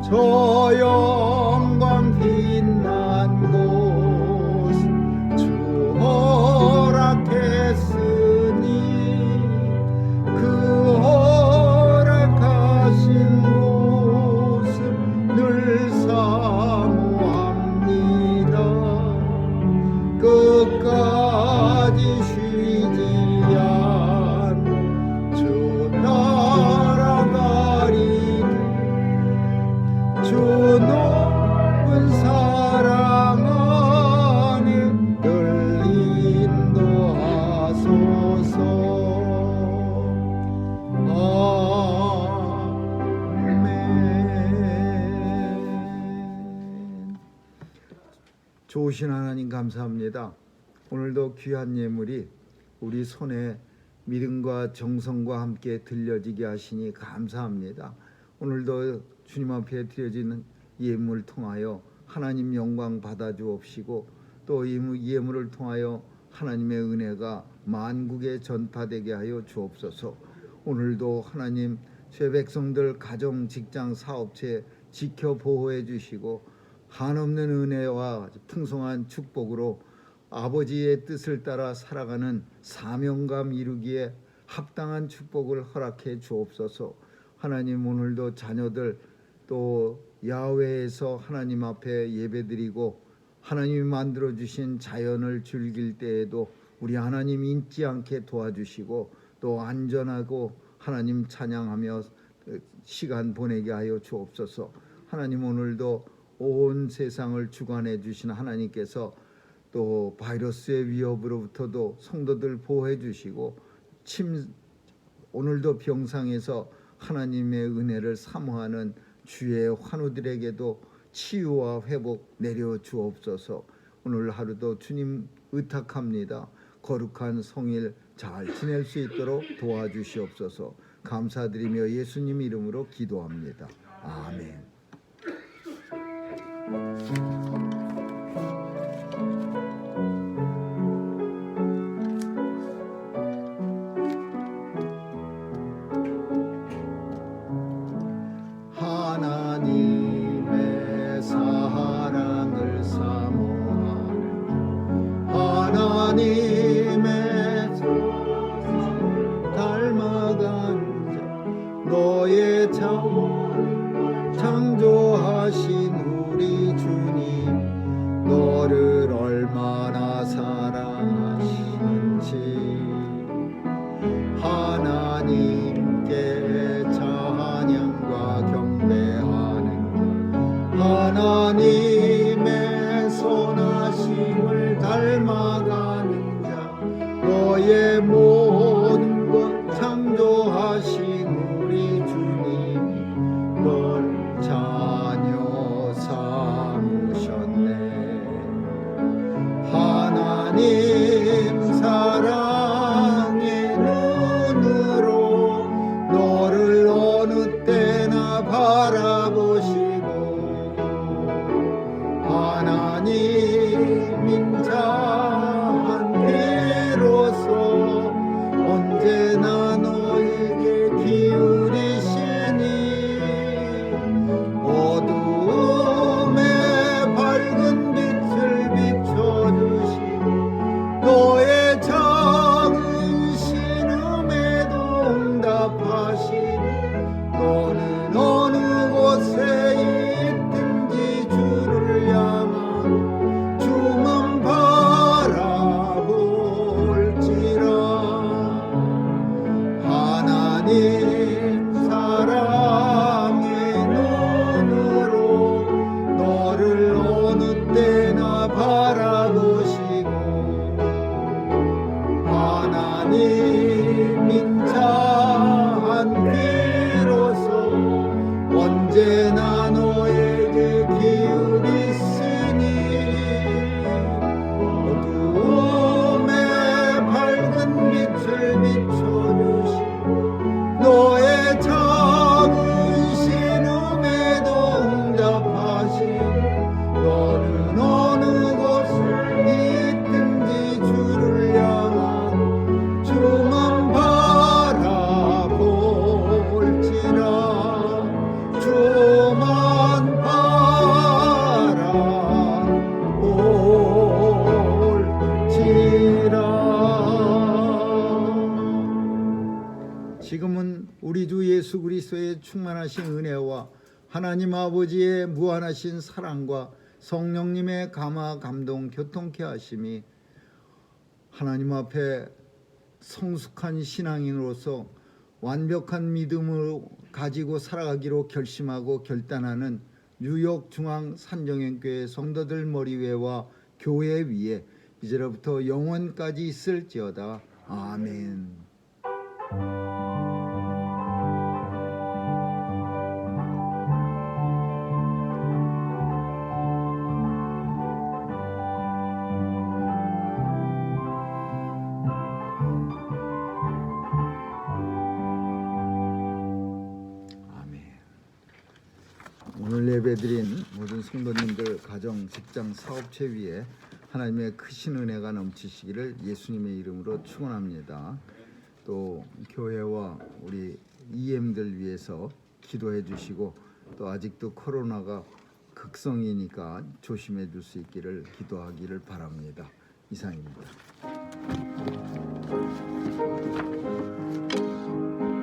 저 영광 빛난 곳 주 허락했으니 그 허락하신 곳을 늘 사모합니다. 끝까지 쉬지 않고 주 따라가리니 주 높은 사랑 안에 늘 인도하소서. 아멘. 좋으신 하나님 감사합니다. 오늘도 귀한 예물이 우리 손에 믿음과 정성과 함께 들려지게 하시니 감사합니다. 오늘도 주님 앞에 드려지는 예물을 통하여 하나님 영광 받아 주옵시고 또 이 예물을 통하여 하나님의 은혜가 만국에 전파되게 하여 주옵소서. 오늘도 하나님 새 백성들 가정, 직장, 사업체 지켜 보호해 주시고 한없는 은혜와 풍성한 축복으로 아버지의 뜻을 따라 살아가는 사명감 이루기에 합당한 축복을 허락해 주옵소서. 하나님 오늘도 자녀들 또 야훼에서 하나님 앞에 예배드리고 하나님이 만들어 주신 자연을 즐길 때에도 우리 하나님 잊지 않게 도와주시고 또 안전하고 하나님 찬양하며 시간 보내게 하여 주옵소서. 하나님 오늘도 온 세상을 주관해 주신 하나님께서 또 바이러스의 위협으로부터도 성도들 보호해 주시고 오늘도 병상에서 하나님의 은혜를 사모하는 주의 환우들에게도 치유와 회복 내려 주옵소서. 오늘 하루도 주님 의탁합니다. 거룩한 성일 잘 지낼 수 있도록 도와주시옵소서. 감사드리며 예수님 이름으로 기도합니다. 아멘. 하나님의 사랑을 사모하는 하나님의 닮아간 자 너의 창조하신 우리 주님 너를 얼마나 사랑하시는지 하나님께 찬양과 경배하는 하나님의 선하심을 닮아가는 자 너의 모든 것 창조하신 우리 주님 널 자녀 삼으셨네. 하나님 사랑의 눈으로 너를 어느 때나 바라보시고 하나님인 자 한계로서 언제나 너에게 기울이시니 어두움에 밝은 빛을 비춰주시고 너의 작은 신음에도 응답하시니 너는 어느 곳에 있든지 주를 향한 주만 바라볼지라. 하나님 사랑의 눈으로 너를 어느 때나 바라보시고 하나님인 자 한귀로서 언제나 너에게 기울이시니 어두움에 밝은 빛을 비춰주시고 너의 작은 신음에도 응답하시니 너는 어느 곳을 있든지 주를 향한 주만 바라볼지라. 주만 예수 그리스도의 충만하신 은혜와 하나님 아버지의 무한하신 사랑과 성령님의 감화 감동 교통케 하심이 하나님 앞에 성숙한 신앙인으로서 완벽한 믿음을 가지고 살아가기로 결심하고 결단하는 뉴욕 중앙 산정연교회 성도들 머리 위에와 교회 위에 이제로부터 영원까지 있을지어다. 아멘. 오늘 예배드린 모든 성도님들 가정, 직장, 사업체 위에 하나님의 크신 은혜가 넘치시기를 예수님의 이름으로 축원합니다. 또 교회와 우리 EM들 위해서 기도해 주시고 또 아직도 코로나가 극성이니까 조심해 줄 수 있기를 기도하기를 바랍니다. 이상입니다.